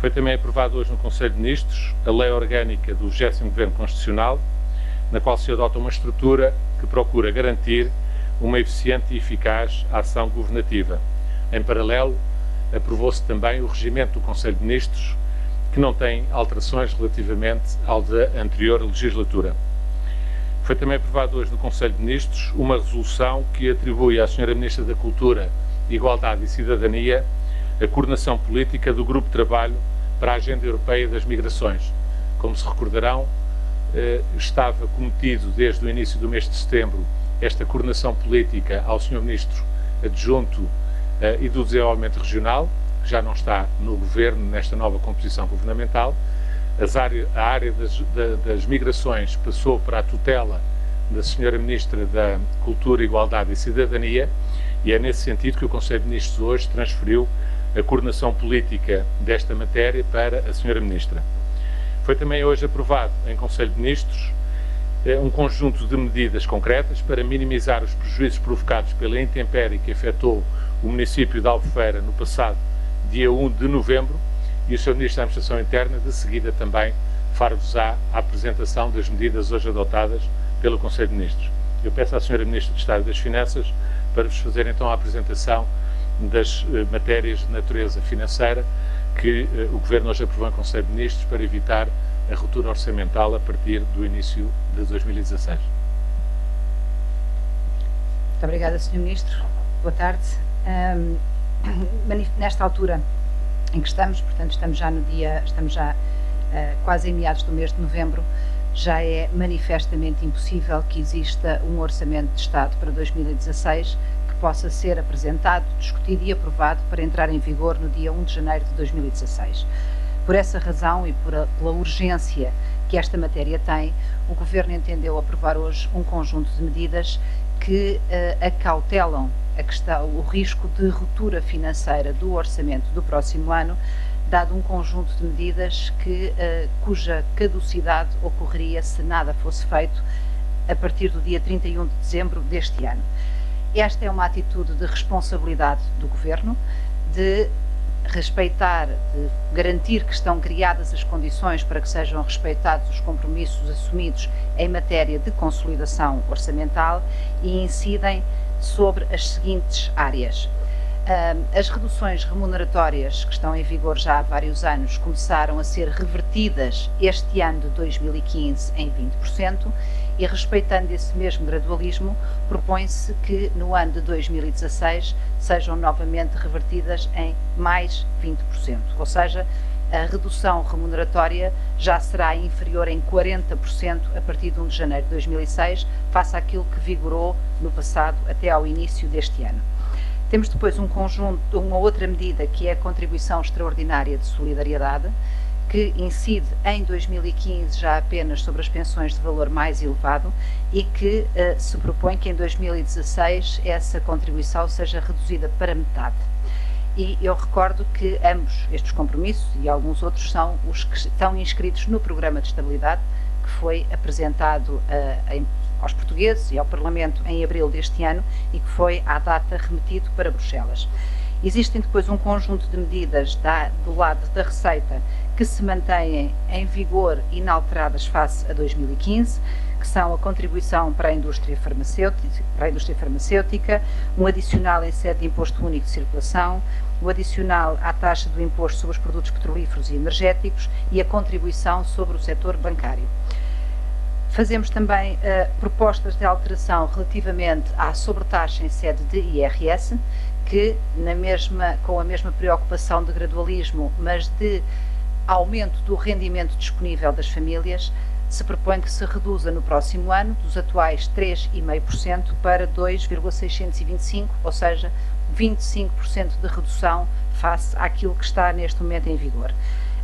Foi também aprovado hoje no Conselho de Ministros a Lei Orgânica do 20º Governo Constitucional, na qual se adota uma estrutura que procura garantir uma eficiente e eficaz ação governativa. Em paralelo, aprovou-se também o regimento do Conselho de Ministros, que não tem alterações relativamente ao da anterior legislatura. Foi também aprovado hoje no Conselho de Ministros uma resolução que atribui à Sra. Ministra da Cultura, Igualdade e Cidadania a coordenação política do Grupo de Trabalho para a Agenda Europeia das Migrações. Como se recordarão, estava cometido desde o início do mês de setembro esta coordenação política ao Sr. Ministro Adjunto e do Desenvolvimento Regional, que já não está no Governo, nesta nova composição governamental. A área das migrações passou para a tutela da Sra. Ministra da Cultura, Igualdade e Cidadania, e é nesse sentido que o Conselho de Ministros hoje transferiu a coordenação política desta matéria para a Sra. Ministra. Foi também hoje aprovado em Conselho de Ministros um conjunto de medidas concretas para minimizar os prejuízos provocados pela intempérie que afetou o município de Albufeira no passado dia 1 de novembro, e o Sr. Ministro da Administração Interna de seguida também far-vos-á a apresentação das medidas hoje adotadas pelo Conselho de Ministros. Eu peço à Sra. Ministra de Estado das Finanças para vos fazer então a apresentação das matérias de natureza financeira que o Governo hoje aprovou em Conselho de Ministros para evitar a ruptura orçamental a partir do início de 2016. Muito obrigada, Sr. Ministro. Boa tarde. Nesta altura em que estamos, portanto, estamos já quase em meados do mês de novembro, já é manifestamente impossível que exista um orçamento de Estado para 2016 que possa ser apresentado, discutido e aprovado para entrar em vigor no dia 1 de janeiro de 2016. Por essa razão e pela urgência que esta matéria tem, o Governo entendeu aprovar hoje um conjunto de medidas que acautelam o risco de ruptura financeira do orçamento do próximo ano, dado um conjunto de medidas cuja caducidade ocorreria se nada fosse feito a partir do dia 31 de dezembro deste ano. Esta é uma atitude de responsabilidade do Governo, de respeitar, de garantir que estão criadas as condições para que sejam respeitados os compromissos assumidos em matéria de consolidação orçamental e incidem sobre as seguintes áreas. As reduções remuneratórias que estão em vigor já há vários anos começaram a ser revertidas este ano de 2015 em 20% e, respeitando esse mesmo gradualismo, propõe-se que no ano de 2016 sejam novamente revertidas em mais 20%, ou seja, a redução remuneratória já será inferior em 40% a partir de 1 de janeiro de 2006, face àquilo que vigorou no passado até ao início deste ano. Temos depois uma outra medida que é a contribuição extraordinária de solidariedade, que incide em 2015 já apenas sobre as pensões de valor mais elevado e que se propõe que em 2016 essa contribuição seja reduzida para metade. E eu recordo que ambos estes compromissos e alguns outros são os que estão inscritos no Programa de Estabilidade, que foi apresentado aos portugueses e ao Parlamento em abril deste ano e que foi, à data, remetido para Bruxelas. Existem depois um conjunto de medidas do lado da Receita que se mantêm em vigor inalteradas face a 2015, que são a contribuição para a indústria farmacêutica, um adicional em sede de imposto único de circulação, o adicional à taxa do imposto sobre os produtos petrolíferos e energéticos e a contribuição sobre o setor bancário. Fazemos também propostas de alteração relativamente à sobretaxa em sede de IRS, que com a mesma preocupação de gradualismo, mas de aumento do rendimento disponível das famílias, se propõe que se reduza no próximo ano dos atuais 3,5% para 2,625%, ou seja, 25% de redução face àquilo que está neste momento em vigor.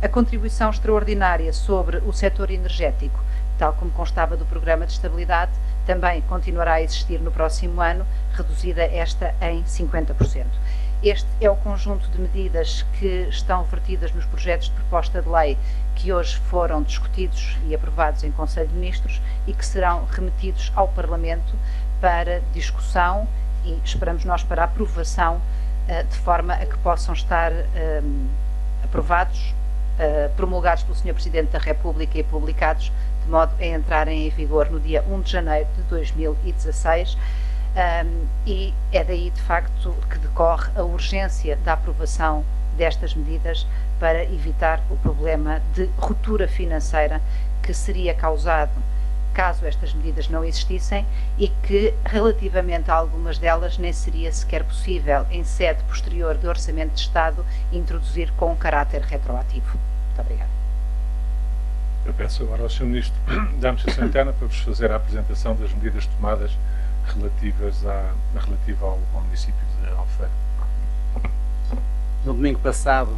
A contribuição extraordinária sobre o setor energético, tal como constava do Programa de Estabilidade, também continuará a existir no próximo ano, reduzida esta em 50%. Este é o conjunto de medidas que estão vertidas nos projetos de proposta de lei que hoje foram discutidos e aprovados em Conselho de Ministros e que serão remetidos ao Parlamento para discussão e, esperamos nós, para aprovação, de forma a que possam estar aprovados promulgados pelo Sr. Presidente da República e publicados de modo a entrarem em vigor no dia 1 de janeiro de 2016, e é daí, de facto, que decorre a urgência da aprovação destas medidas para evitar o problema de ruptura financeira que seria causado caso estas medidas não existissem e que, relativamente a algumas delas, nem seria sequer possível, em sede posterior do Orçamento de Estado, introduzir com caráter retroativo. Muito obrigada. Eu peço agora ao Sr. Ministro da Administração Interna para vos fazer a apresentação das medidas tomadas relativa ao município de Albufeira. No domingo passado,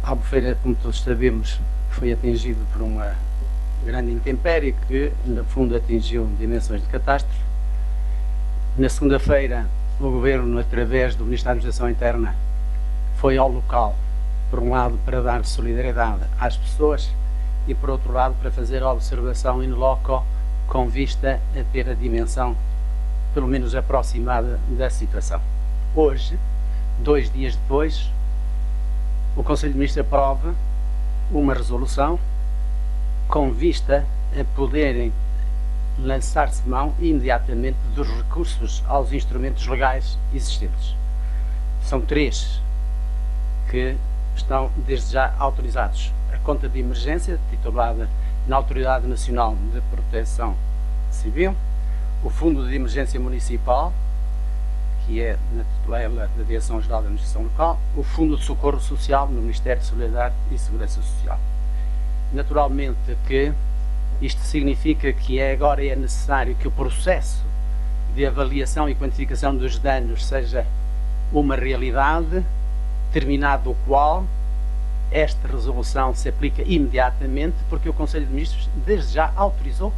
Albufeira, como todos sabemos, foi atingido por uma grande intempérie que, no fundo, atingiu dimensões de catástrofe. Na segunda-feira, o Governo, através do Ministério da Administração Interna, foi ao local, por um lado, para dar solidariedade às pessoas e, por outro lado, para fazer a observação in loco com vista a ter a dimensão, pelo menos aproximada, da situação. Hoje, 2 dias depois, o Conselho de Ministros aprova uma resolução com vista a poderem lançar-se mão imediatamente dos recursos aos instrumentos legais existentes. São 3 que estão desde já autorizados. A conta de emergência, titulada na Autoridade Nacional de Proteção Civil, o Fundo de Emergência Municipal, que é na tutela da Direção-Geral da Administração Local, o Fundo de Socorro Social no Ministério de Solidariedade e Segurança Social. Naturalmente que isto significa que agora é necessário que o processo de avaliação e quantificação dos danos seja uma realidade, terminado o qual esta resolução se aplica imediatamente, porque o Conselho de Ministros desde já autorizou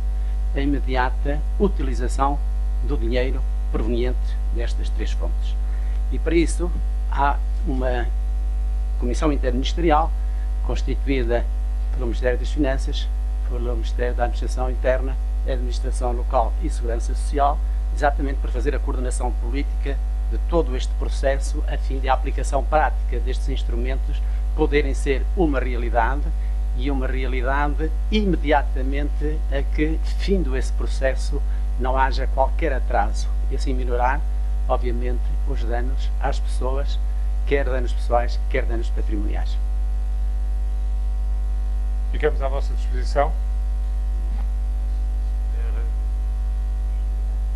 a imediata utilização do dinheiro proveniente destas 3 fontes. E para isso há uma comissão interministerial constituída pelo Ministério das Finanças, pelo Ministério da Administração Interna, Administração Local e Segurança Social, exatamente para fazer a coordenação política de todo este processo, a fim de a aplicação prática destes instrumentos poderem ser uma realidade, e uma realidade imediatamente a que, findo esse processo, não haja qualquer atraso, e assim minorar, obviamente, os danos às pessoas, quer danos pessoais, quer danos patrimoniais. Ficamos à vossa disposição.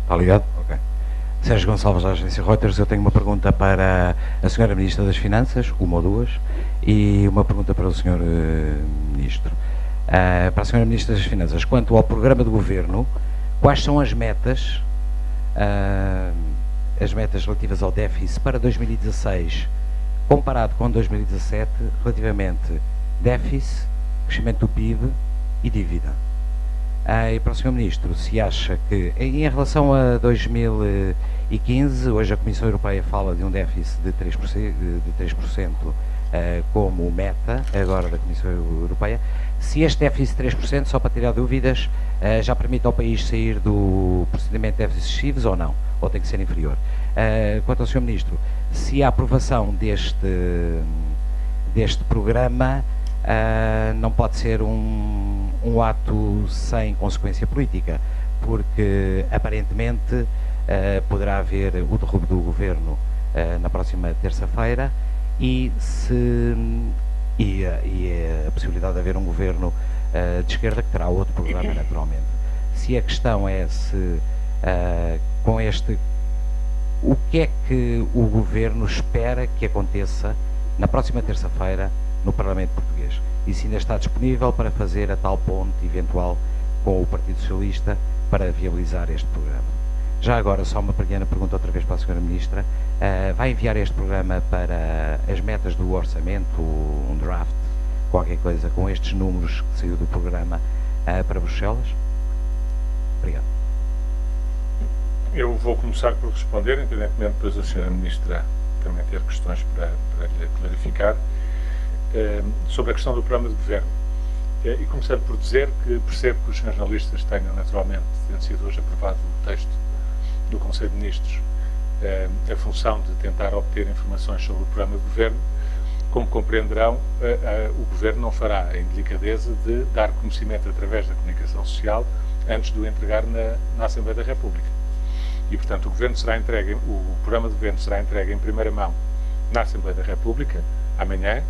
Está ligado? Ok. Sérgio Gonçalves, da agência Reuters. Eu tenho uma pergunta para a Sra. Ministra das Finanças, uma ou duas, e uma pergunta para o Sr. Ministro. Para a Sra. Ministra das Finanças, quanto ao programa de governo, quais são as metas relativas ao déficit para 2016, comparado com 2017, relativamente déficit, crescimento do PIB e dívida? E para o Sr. Ministro, se acha que, em relação a 2015, hoje a Comissão Europeia fala de um déficit de 3%, como meta, agora da Comissão Europeia, se este déficit de 3%, só para tirar dúvidas, já permite ao país sair do procedimento de déficits excessivos ou não? Ou tem que ser inferior? Quanto ao Sr. Ministro, se a aprovação deste programa não pode ser um ato sem consequência política, porque aparentemente poderá haver o derrubo do governo na próxima terça-feira e a possibilidade de haver um governo de esquerda que terá outro programa naturalmente. Se a questão é se o que é que o governo espera que aconteça na próxima terça-feira no Parlamento Português, e se ainda está disponível para fazer a tal ponte eventual com o Partido Socialista para viabilizar este programa. Já agora, só uma pequena pergunta outra vez para a Sra. Ministra, vai enviar este programa para as metas do orçamento, um draft, qualquer coisa, com estes números que saiu do programa para Bruxelas? Obrigado. Eu vou começar por responder, independentemente depois da Sra. Ministra também ter questões para lhe clarificar. Sobre a questão do programa de governo, e começando por dizer que percebo que os jornalistas tenham naturalmente, tendo sido hoje aprovado o texto do Conselho de Ministros, a função de tentar obter informações sobre o programa de governo, como compreenderão, o Governo não fará a indelicadeza de dar conhecimento através da comunicação social antes de o entregar na Assembleia da República. E, portanto, o programa de Governo será entregue em primeira mão na Assembleia da República, amanhã.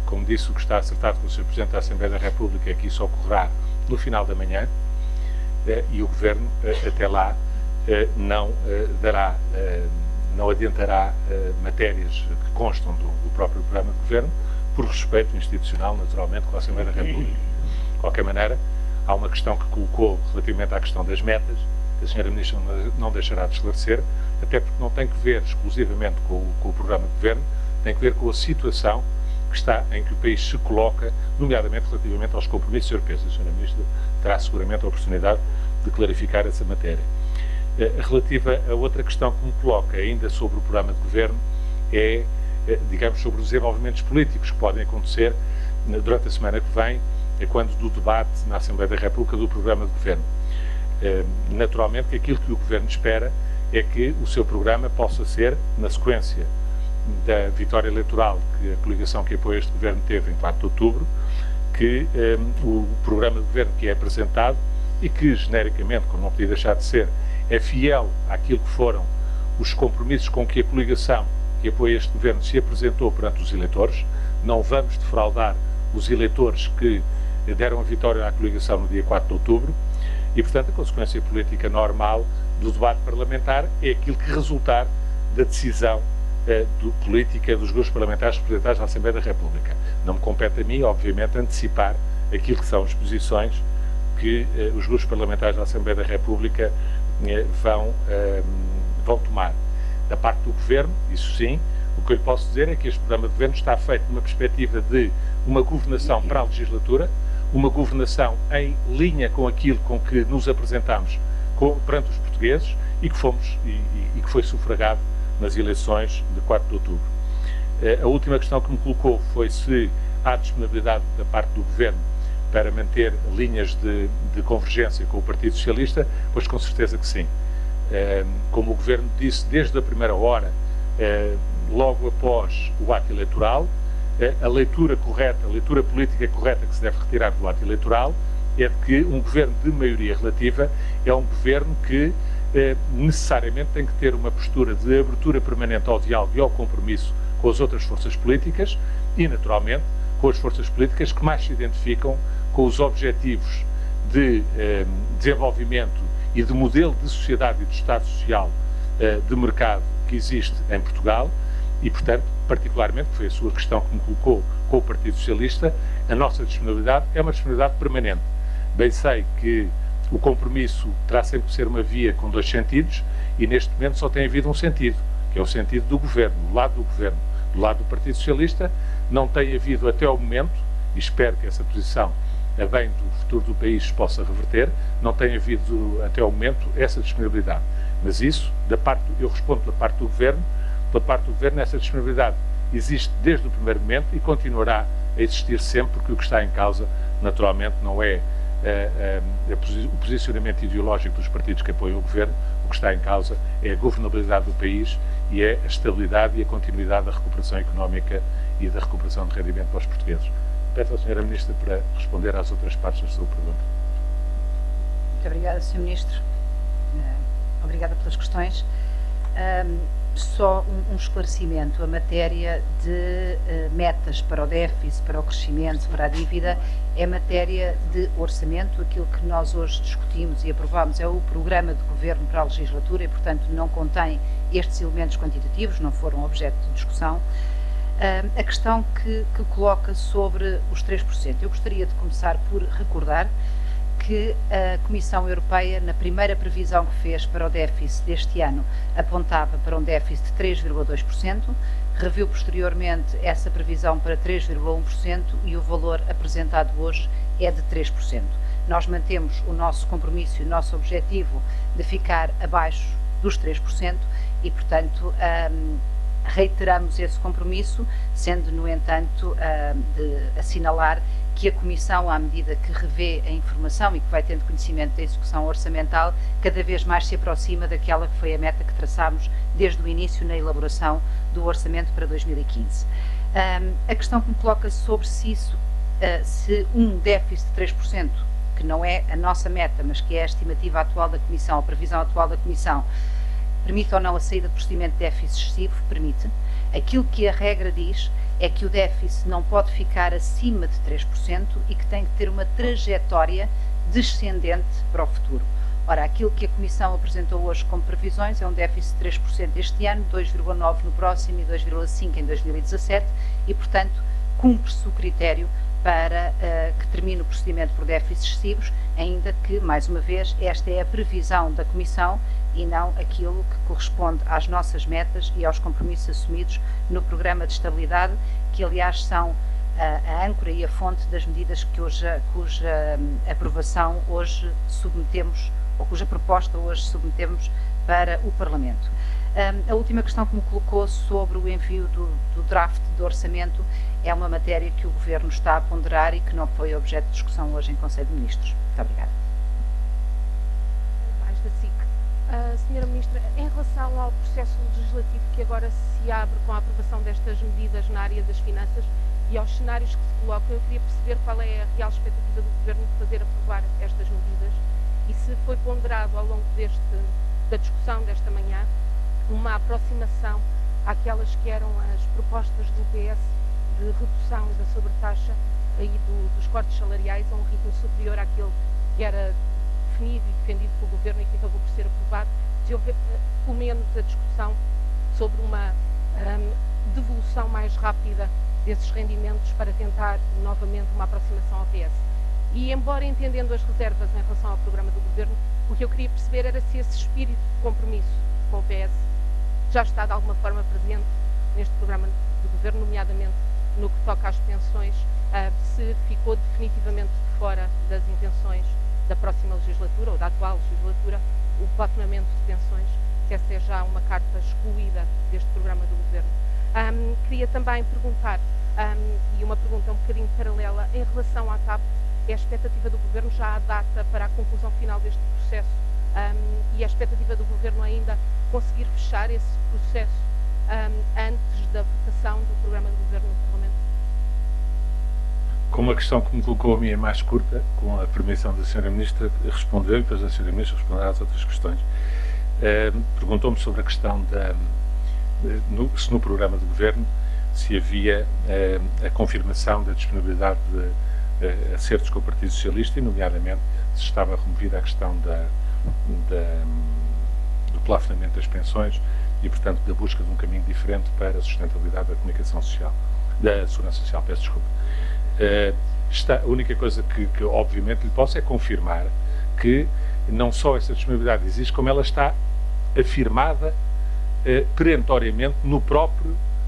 Como disse, o que está acertado com o Sr. Presidente da Assembleia da República é que isso ocorrerá no final da manhã, e o Governo, até lá, não adiantará matérias que constam do próprio programa de Governo, por respeito institucional, naturalmente, com a Assembleia da República. De qualquer maneira, há uma questão que colocou relativamente à questão das metas, que a Sra. Ministra não deixará de esclarecer, até porque não tem que ver exclusivamente com o programa de Governo, tem que ver com a situação em que o país se coloca, nomeadamente relativamente aos compromissos europeus. A Sra. Ministra terá seguramente a oportunidade de clarificar essa matéria. Relativa a outra questão que me coloca ainda sobre o programa de Governo digamos, sobre os desenvolvimentos políticos que podem acontecer durante a semana que vem, quando do debate na Assembleia da República do programa de Governo. Naturalmente que aquilo que o Governo espera é que o seu programa possa ser, na sequência da vitória eleitoral que a coligação que apoia este Governo teve em 4 de outubro, que o programa de Governo que é apresentado e que, genericamente, como não podia deixar de ser, é fiel àquilo que foram os compromissos com que a coligação que apoia este Governo se apresentou perante os eleitores. Não vamos defraudar os eleitores que deram a vitória à coligação no dia 4 de outubro e, portanto, a consequência política normal do debate parlamentar é aquilo que resultar da decisão política dos grupos parlamentares representados na Assembleia da República. Não me compete a mim, obviamente, antecipar aquilo que são as posições que os grupos parlamentares da Assembleia da República vão tomar. Da parte do Governo, isso sim, o que eu lhe posso dizer é que este programa de Governo está feito numa perspectiva de uma governação para a legislatura, uma governação em linha com aquilo com que nos apresentámos perante os portugueses e que foi sufragado nas eleições de 4 de outubro. A última questão que me colocou foi se há disponibilidade da parte do Governo para manter linhas de convergência com o Partido Socialista, pois com certeza que sim. Como o Governo disse desde a primeira hora, logo após o ato eleitoral, a leitura política correta que se deve retirar do ato eleitoral é de que um Governo de maioria relativa é um Governo que necessariamente tem que ter uma postura de abertura permanente ao diálogo e ao compromisso com as outras forças políticas e, naturalmente, com as forças políticas que mais se identificam com os objetivos de desenvolvimento e de modelo de sociedade e de Estado social de mercado que existe em Portugal e, portanto, particularmente, que foi a sua questão que me colocou com o Partido Socialista, a nossa disponibilidade é uma disponibilidade permanente. Bem sei que o compromisso terá sempre que ser uma via com 2 sentidos e neste momento só tem havido um sentido, que é o sentido do Governo, do lado do Governo. Do lado do Partido Socialista não tem havido até ao momento, e espero que essa posição a bem do futuro do país possa reverter, não tem havido até ao momento essa disponibilidade. Mas isso, eu respondo pela parte do Governo, essa disponibilidade existe desde o primeiro momento e continuará a existir sempre, porque o que está em causa, naturalmente, não é o posicionamento ideológico dos partidos que apoiam o Governo, o que está em causa é a governabilidade do país e é a estabilidade e a continuidade da recuperação económica e da recuperação de rendimento para os portugueses. Peço à Sra. Ministra para responder às outras partes da sua pergunta. Muito obrigada, Sr. Ministro. Obrigada pelas questões. Só um esclarecimento. A matéria de metas para o déficit, para o crescimento, para a dívida, é matéria de orçamento. Aquilo que nós hoje discutimos e aprovamos é o programa de governo para a legislatura e, portanto, não contém estes elementos quantitativos, não foram objeto de discussão. A questão que coloca sobre os 3%. Eu gostaria de começar por recordar que a Comissão Europeia, na primeira previsão que fez para o déficit deste ano, apontava para um déficit de 3,2%, reviu posteriormente essa previsão para 3,1% e o valor apresentado hoje é de 3%. Nós mantemos o nosso compromisso e o nosso objetivo de ficar abaixo dos 3% e, portanto, reiteramos esse compromisso, sendo, no entanto, de assinalar que a Comissão, à medida que revê a informação e que vai tendo conhecimento da execução orçamental, cada vez mais se aproxima daquela que foi a meta que traçámos desde o início na elaboração do orçamento para 2015. A questão que me coloca sobre se isso, se um déficit de 3%, que não é a nossa meta, mas que é a estimativa atual da Comissão, a previsão atual da Comissão, permite ou não a saída de procedimento de déficit excessivo, permite. Aquilo que a regra diz é que o déficit não pode ficar acima de 3% e que tem que ter uma trajetória descendente para o futuro. Ora, aquilo que a Comissão apresentou hoje como previsões é um déficit de 3% este ano, 2,9% no próximo e 2,5% em 2017 e, portanto, cumpre-se o critério para que termine o procedimento por déficits excessivos, ainda que, mais uma vez, esta é a previsão da Comissão e não aquilo que corresponde às nossas metas e aos compromissos assumidos no Programa de Estabilidade, que aliás são a âncora e a fonte das medidas que cuja aprovação hoje submetemos, ou cuja proposta hoje submetemos para o Parlamento. A última questão que me colocou sobre o envio do draft do orçamento é uma matéria que o Governo está a ponderar e que não foi objeto de discussão hoje em Conselho de Ministros. Muito obrigada. Mais da SIC. Senhora Ministra, em relação ao processo legislativo que agora se abre com a aprovação destas medidas na área das finanças e aos cenários que se colocam, eu queria perceber qual é a real expectativa do Governo de fazer aprovar estas medidas e se foi ponderado ao longo da discussão desta manhã uma aproximação àquelas que eram as propostas do PS de redução da sobretaxa e dos cortes salariais a um ritmo superior àquele que era definido e defendido pelo Governo e que acabou por ser aprovado, se houver pelo menos a discussão sobre uma devolução mais rápida desses rendimentos para tentar novamente uma aproximação ao PS. E embora entendendo as reservas em relação ao programa do Governo, o que eu queria perceber era se esse espírito de compromisso com o PS já está de alguma forma presente neste programa do Governo, nomeadamente no que toca às pensões, se ficou definitivamente de fora das intenções da próxima legislatura ou da atual legislatura o plafonamento de pensões, se essa é já uma carta excluída deste programa do Governo. Queria também perguntar, e uma pergunta um bocadinho paralela, em relação à TAP, é a expectativa do Governo já a data para a conclusão final deste processo e a expectativa do Governo ainda conseguir fechar esse processo antes da votação do programa do Governo no Parlamento? Como a questão que me colocou a mim é mais curta, com a permissão da Sra. Ministra responder e depois a Sra. Ministra responderá às outras questões. Perguntou-me sobre a questão se no programa do Governo se havia a confirmação da disponibilidade de acertos com o Partido Socialista e, nomeadamente, se estava removida a questão do plafonamento das pensões e, portanto, da busca de um caminho diferente para a sustentabilidade da comunicação social, da segurança social, peço desculpa. A única coisa que obviamente lhe posso é confirmar que não só essa disponibilidade existe, como ela está afirmada perentoriamente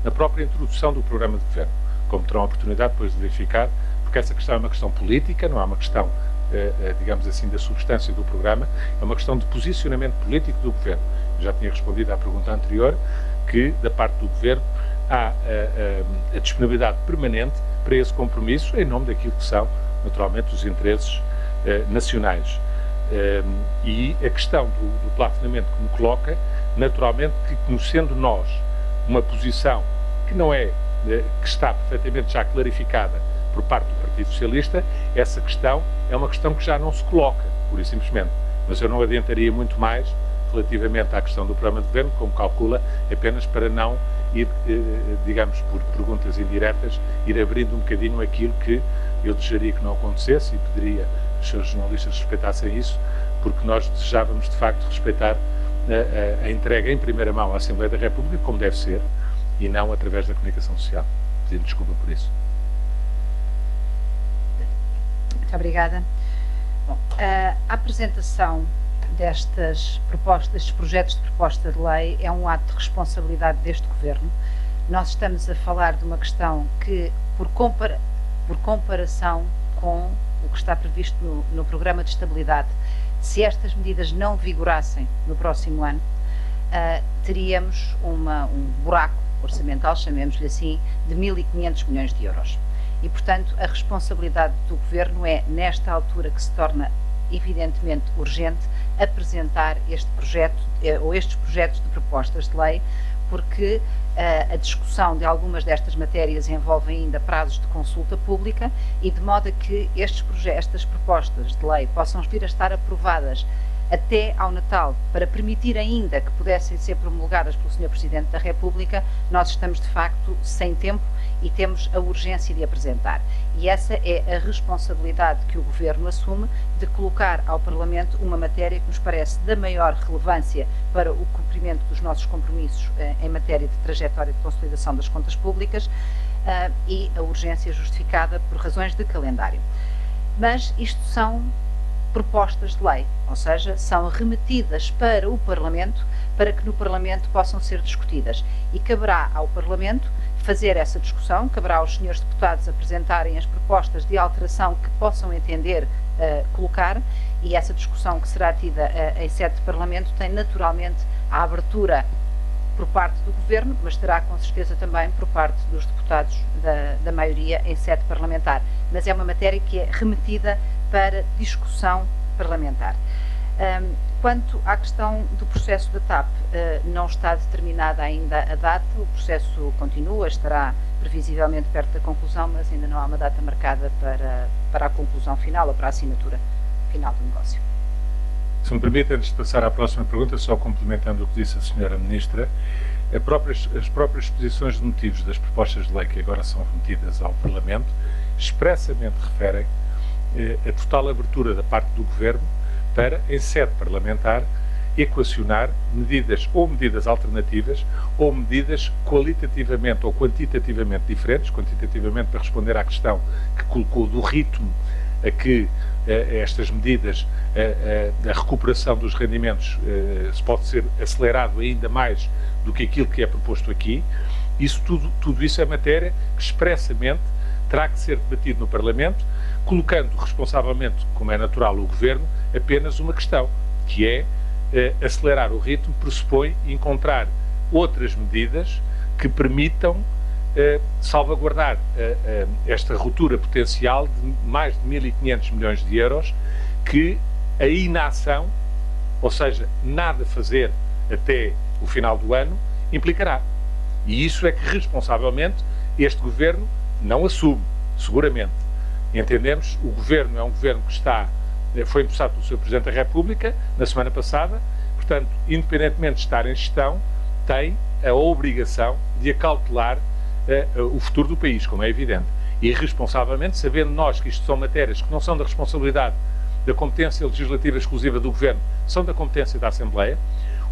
na própria introdução do programa de governo, como terão a oportunidade depois de verificar, porque essa questão é uma questão política, não é uma questão, digamos assim, da substância do programa, é uma questão de posicionamento político do governo. Eu já tinha respondido à pergunta anterior que, da parte do governo, há a disponibilidade permanente para esse compromisso em nome daquilo que são, naturalmente, os interesses nacionais. E a questão do plafonamento que me coloca, naturalmente, que conhecendo nós uma posição que não é, que está perfeitamente já clarificada por parte do Partido Socialista, essa questão é uma questão que já não se coloca, pura e simplesmente. Mas eu não adiantaria muito mais relativamente à questão do programa de governo, como calcula, apenas para não ir, digamos, por perguntas indiretas, ir abrindo um bocadinho aquilo que eu desejaria que não acontecesse e pediria que os seus jornalistas respeitassem isso, porque nós desejávamos, de facto, respeitar a entrega em primeira mão à Assembleia da República, como deve ser, e não através da comunicação social. Pedindo desculpa por isso. Muito obrigada. Bom, a apresentação destes projetos de proposta de lei é um ato de responsabilidade deste Governo. Nós estamos a falar de uma questão que, por comparação com o que está previsto no Programa de Estabilidade, se estas medidas não vigorassem no próximo ano, teríamos um buraco orçamental, chamemos-lhe assim, de 1.500 milhões de euros. E, portanto, a responsabilidade do Governo é, nesta altura que se torna evidentemente urgente, apresentar este projeto, ou estes projetos de propostas de lei, porque a discussão de algumas destas matérias envolve ainda prazos de consulta pública e de modo a que estas propostas de lei possam vir a estar aprovadas até ao Natal, para permitir ainda que pudessem ser promulgadas pelo Sr. Presidente da República, nós estamos de facto sem tempo e temos a urgência de apresentar. E essa é a responsabilidade que o Governo assume de colocar ao Parlamento uma matéria que nos parece da maior relevância para o cumprimento dos nossos compromissos em matéria de trajetória de consolidação das contas públicas e a urgência justificada por razões de calendário. Mas isto são propostas de lei, ou seja, são remetidas para o Parlamento para que no Parlamento possam ser discutidas. E caberá ao Parlamento fazer essa discussão, caberá aos senhores deputados apresentarem as propostas de alteração que possam entender colocar, e essa discussão que será tida em sede de Parlamento tem naturalmente a abertura por parte do Governo, mas terá com certeza também por parte dos deputados da maioria em sede parlamentar. Mas é uma matéria que é remetida para discussão parlamentar. Quanto à questão do processo da TAP, não está determinada ainda a data, o processo continua, estará previsivelmente perto da conclusão, mas ainda não há uma data marcada para a conclusão final ou para a assinatura final do negócio. Se me permite, antes de passar à próxima pergunta, só complementando o que disse a Sra. Ministra, as próprias exposições de motivos das propostas de lei que agora são remetidas ao Parlamento expressamente referem a total abertura da parte do Governo para, em sede parlamentar, equacionar medidas alternativas ou medidas qualitativamente ou quantitativamente diferentes, quantitativamente para responder à questão que colocou do ritmo a que estas medidas, a recuperação dos rendimentos se pode ser acelerado ainda mais do que aquilo que é proposto aqui. Tudo isso é matéria que expressamente terá que ser debatido no Parlamento, colocando responsavelmente, como é natural, o Governo, apenas uma questão, que é acelerar o ritmo, pressupõe encontrar outras medidas que permitam salvaguardar esta ruptura potencial de mais de 1.500 milhões de euros que a inação, ou seja, nada fazer até o final do ano, implicará. E isso é que, responsavelmente, este Governo não assume, seguramente. Entendemos, o Governo é um Governo que foi empossado pelo Sr. Presidente da República na semana passada, portanto, independentemente de estar em gestão, tem a obrigação de acautelar o futuro do país, como é evidente. E, responsavelmente, sabendo nós que isto são matérias que não são da responsabilidade da competência legislativa exclusiva do Governo, são da competência da Assembleia,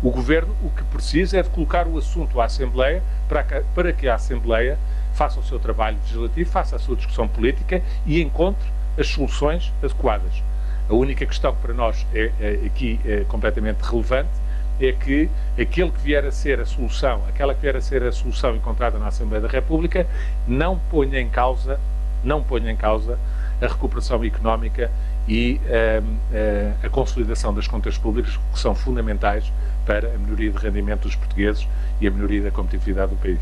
o Governo o que precisa é de colocar o assunto à Assembleia para que a Assembleia faça o seu trabalho legislativo, faça a sua discussão política e encontre as soluções adequadas. A única questão que para nós aqui completamente relevante é que aquele que vier a ser a solução, aquela que vier a ser a solução encontrada na Assembleia da República, não ponha em causa a recuperação económica e a consolidação das contas públicas, que são fundamentais para a melhoria de rendimento dos portugueses e a melhoria da competitividade do país.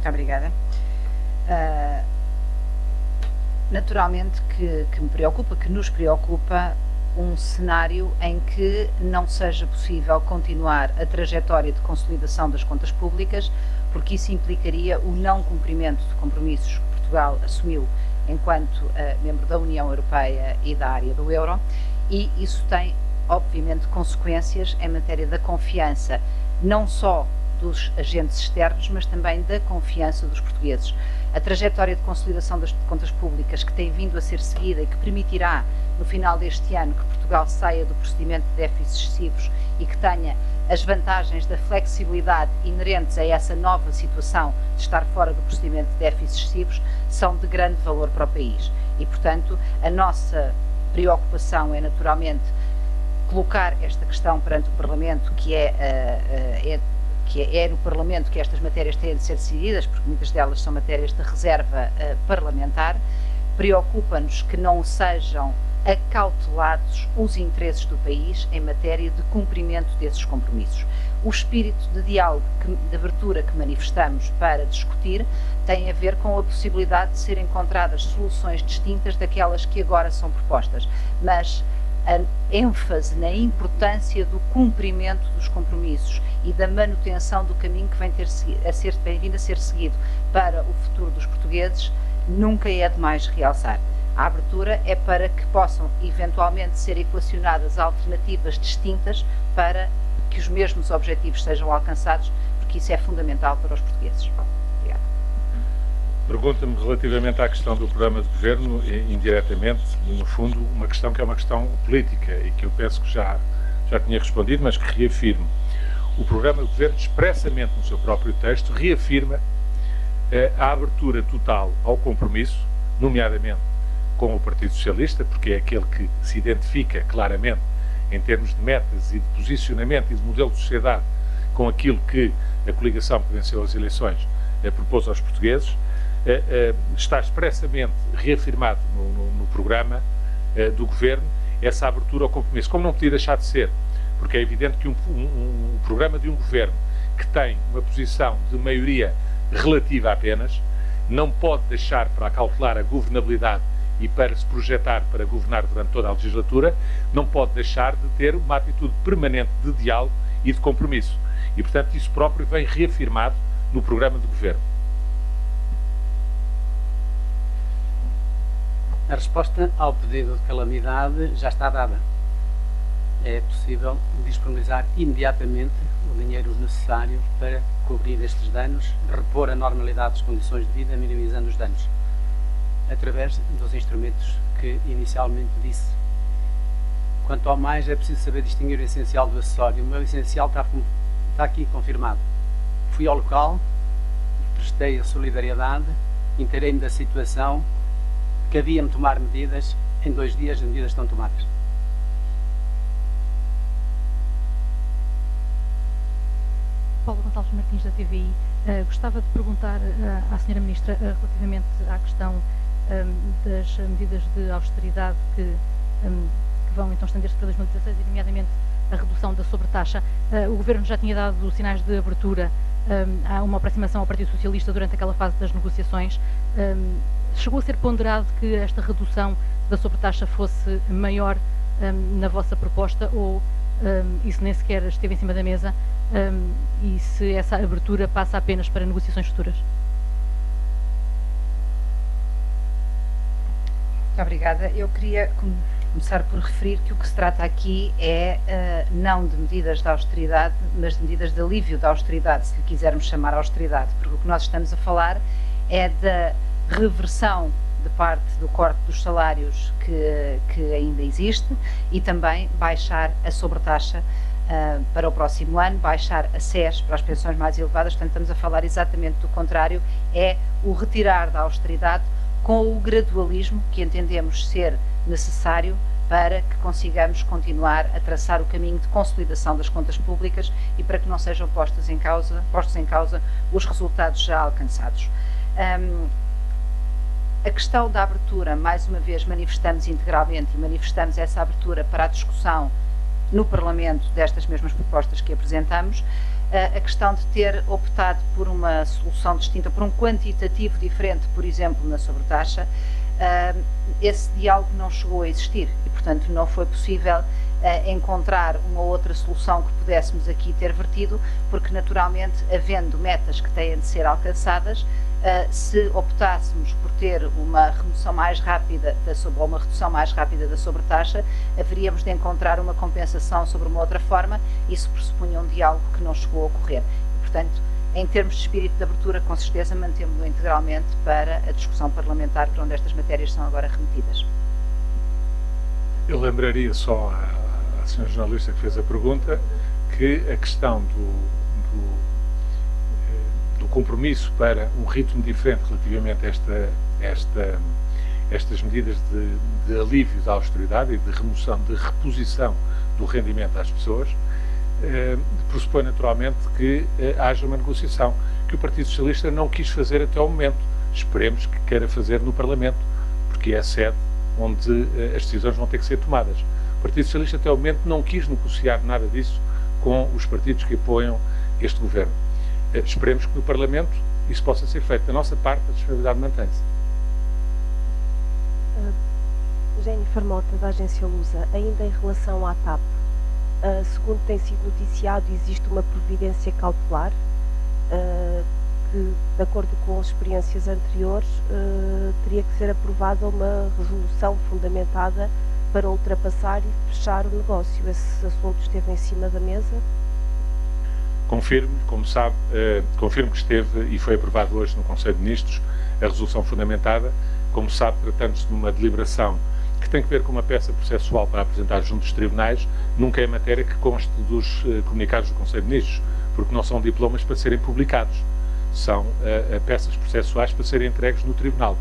Muito obrigada. Naturalmente que me preocupa, que nos preocupa um cenário em que não seja possível continuar a trajetória de consolidação das contas públicas, porque isso implicaria o não cumprimento de compromissos que Portugal assumiu enquanto membro da União Europeia e da área do euro, e isso tem, obviamente, consequências em matéria da confiança, não só dos agentes externos, mas também da confiança dos portugueses. A trajetória de consolidação das contas públicas que tem vindo a ser seguida e que permitirá, no final deste ano, que Portugal saia do procedimento de déficits excessivos e que tenha as vantagens da flexibilidade inerentes a essa nova situação de estar fora do procedimento de déficits excessivos, são de grande valor para o país. E, portanto, a nossa preocupação é, naturalmente, colocar esta questão perante o Parlamento, que é no Parlamento que estas matérias têm de ser decididas, porque muitas delas são matérias de reserva parlamentar. Preocupa-nos que não sejam acautelados os interesses do país em matéria de cumprimento desses compromissos. O espírito de diálogo, de abertura que manifestamos para discutir, tem a ver com a possibilidade de serem encontradas soluções distintas daquelas que agora são propostas, mas a ênfase na importância do cumprimento dos compromissos e da manutenção do caminho que vem vindo a ser seguido para o futuro dos portugueses nunca é demais realçar. A abertura é para que possam eventualmente ser equacionadas alternativas distintas para que os mesmos objetivos sejam alcançados, porque isso é fundamental para os portugueses. Obrigada. Pergunta-me relativamente à questão do programa de governo, indiretamente, no fundo, uma questão que é uma questão política e que eu penso que já tinha respondido, mas que reafirmo. O programa de governo, expressamente no seu próprio texto, reafirma a abertura total ao compromisso, nomeadamente com o Partido Socialista, porque é aquele que se identifica claramente em termos de metas e de posicionamento e de modelo de sociedade com aquilo que a coligação que venceu as eleições propôs aos portugueses. Está expressamente reafirmado no programa do Governo essa abertura ao compromisso, como não podia deixar de ser, porque é evidente que um programa de um Governo que tem uma posição de maioria relativa apenas, não pode deixar para acautelar a governabilidade e para se projetar para governar durante toda a legislatura, não pode deixar de ter uma atitude permanente de diálogo e de compromisso. E, portanto, isso próprio vem reafirmado no programa de governo. A resposta ao pedido de calamidade já está dada. É possível disponibilizar imediatamente o dinheiro necessário para cobrir estes danos, repor a normalidade das condições de vida, minimizando os danos, através dos instrumentos que inicialmente disse. Quanto ao mais, é preciso saber distinguir o essencial do acessório. O meu essencial está aqui confirmado. Fui ao local, prestei a solidariedade, inteirei-me da situação, cabia-me tomar medidas, em 2 dias as medidas estão tomadas. Paulo Gonçalves Martins, da TVI. Gostava de perguntar à Sra. Ministra relativamente à questão das medidas de austeridade que vão então estender-se para 2016, e nomeadamente a redução da sobretaxa. O Governo já tinha dado sinais de abertura a uma aproximação ao Partido Socialista durante aquela fase das negociações. Chegou a ser ponderado que esta redução da sobretaxa fosse maior na vossa proposta, ou isso nem sequer esteve em cima da mesa, e se essa abertura passa apenas para negociações futuras? Muito obrigada. Eu queria começar por referir que o que se trata aqui é não de medidas de austeridade, mas de medidas de alívio da austeridade, se lhe quisermos chamar austeridade, porque o que nós estamos a falar é da reversão de parte do corte dos salários que ainda existe, e também baixar a sobretaxa para o próximo ano, baixar a SES para as pensões mais elevadas. Portanto, estamos a falar exatamente do contrário, é o retirar da austeridade com o gradualismo que entendemos ser necessário para que consigamos continuar a traçar o caminho de consolidação das contas públicas e para que não sejam postos em causa os resultados já alcançados. A questão da abertura, mais uma vez, manifestamos integralmente e manifestamos essa abertura para a discussão no Parlamento destas mesmas propostas que apresentamos. A questão de ter optado por uma solução distinta, por um quantitativo diferente, por exemplo, na sobretaxa, esse diálogo não chegou a existir e, portanto, não foi possível encontrar uma outra solução que pudéssemos aqui ter vertido, porque, naturalmente, havendo metas que têm de ser alcançadas, Se optássemos por ter uma remoção mais rápida ou uma redução mais rápida da sobretaxa, haveríamos de encontrar uma compensação sobre uma outra forma. Isso pressupunha um diálogo que não chegou a ocorrer. E, portanto, em termos de espírito de abertura, com certeza mantemos-lo integralmente para a discussão parlamentar, para onde estas matérias são agora remetidas. Eu lembraria só à senhora jornalista que fez a pergunta que a questão do compromisso para um ritmo diferente relativamente a estas medidas de alívio da austeridade e de remoção, de reposição do rendimento às pessoas, pressupõe naturalmente que haja uma negociação que o Partido Socialista não quis fazer até ao momento. Esperemos que queira fazer no Parlamento, porque é a sede onde as decisões vão ter que ser tomadas. O Partido Socialista até ao momento não quis negociar nada disso com os partidos que apoiam este governo. Esperemos que no Parlamento isso possa ser feito. Da nossa parte, a disponibilidade mantém-se. Jennifer Mota, da agência Lusa. Ainda em relação à TAP, segundo tem sido noticiado, existe uma providência cautelar que, de acordo com experiências anteriores, teria que ser aprovada uma resolução fundamentada para ultrapassar e fechar o negócio. Esse assunto esteve em cima da mesa? Confirmo, como sabe, confirmo que esteve e foi aprovado hoje no Conselho de Ministros a resolução fundamentada. Como sabe, tratando-se de uma deliberação que tem que ver com uma peça processual para apresentar junto dos tribunais, nunca é matéria que conste dos comunicados do Conselho de Ministros, porque não são diplomas para serem publicados, são peças processuais para serem entregues no tribunal.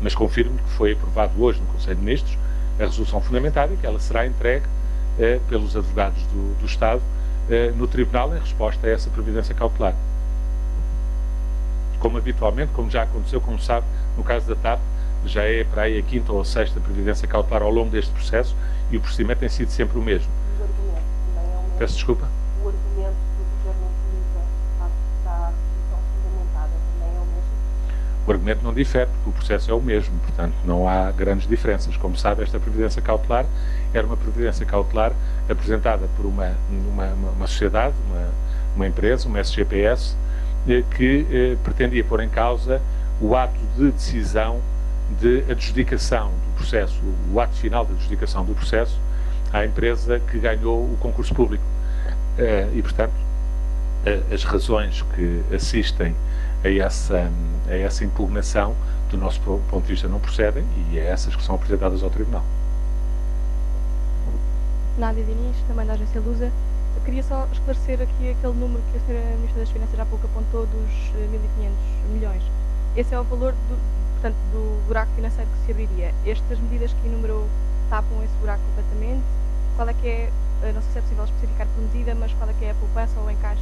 Mas confirmo que foi aprovado hoje no Conselho de Ministros a resolução fundamentada e que ela será entregue pelos advogados do Estado no tribunal em resposta a essa providência cautelar. Como habitualmente, como já aconteceu, como sabe, no caso da TAP, já é para aí a 5ª ou a 6ª providência cautelar ao longo deste processo e o procedimento tem sido sempre o mesmo. O argumento também é o mesmo. Peço desculpa? O argumento que o Governo utiliza para a resolução fundamentada também é o mesmo? O argumento não difere, porque o processo é o mesmo, portanto não há grandes diferenças. Como sabe, esta providência cautelar era uma providência cautelar apresentada por uma sociedade, uma empresa, uma SGPS, que pretendia pôr em causa o ato de decisão de adjudicação do processo, o ato final de adjudicação do processo à empresa que ganhou o concurso público. E, portanto, as razões que assistem a essa impugnação, do nosso ponto de vista, não procedem e é essas que são apresentadas ao Tribunal. Nádia Diniz, também da agência Lusa. Eu queria só esclarecer aqui aquele número que a Sra. Ministra das Finanças há pouco apontou dos 1.500 milhões. Esse é o valor do buraco financeiro que se abriria. Estas medidas que enumerou tapam esse buraco completamente? Qual é que é, não sei se é possível especificar por medida, mas qual é que é a poupança ou o encaixe,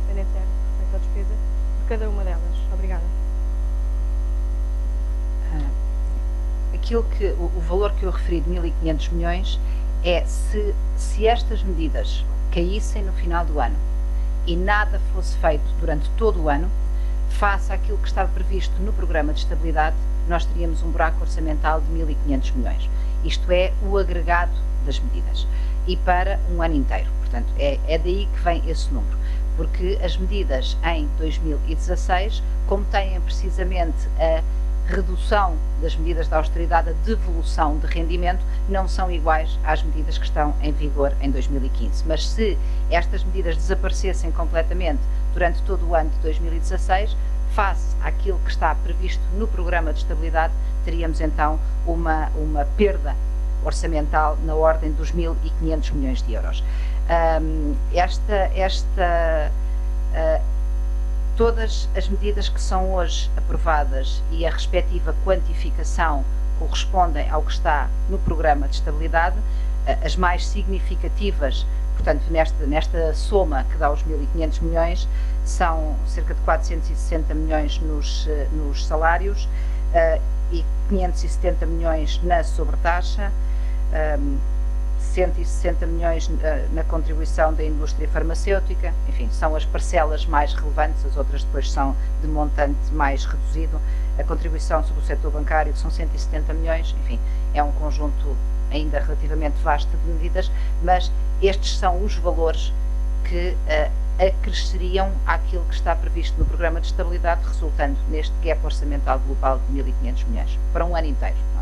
dependendo se é receita ou despesa, de cada uma delas? Obrigada. O valor que eu referi de 1.500 milhões é se estas medidas caíssem no final do ano e nada fosse feito durante todo o ano, face àquilo que estava previsto no programa de estabilidade, nós teríamos um buraco orçamental de 1.500 milhões. Isto é o agregado das medidas. E para um ano inteiro. Portanto, é daí que vem esse número. Porque as medidas em 2016, como têm precisamente a redução das medidas de austeridade, a devolução de rendimento, não são iguais às medidas que estão em vigor em 2015. Mas se estas medidas desaparecessem completamente durante todo o ano de 2016, face àquilo que está previsto no programa de estabilidade, teríamos então uma perda orçamental na ordem dos 1.500 milhões de euros. Todas as medidas que são hoje aprovadas e a respectiva quantificação correspondem ao que está no programa de estabilidade. As mais significativas, portanto, nesta soma que dá os 1.500 milhões, são cerca de 460 milhões nos salários e 570 milhões na sobretaxa, 160 milhões na contribuição da indústria farmacêutica. Enfim, são as parcelas mais relevantes, as outras depois são de montante mais reduzido. A contribuição sobre o setor bancário, que são 170 milhões, enfim, é um conjunto ainda relativamente vasto de medidas, mas estes são os valores que acresceriam àquilo que está previsto no programa de estabilidade, resultando neste gap orçamental global de 1.500 milhões, para um ano inteiro.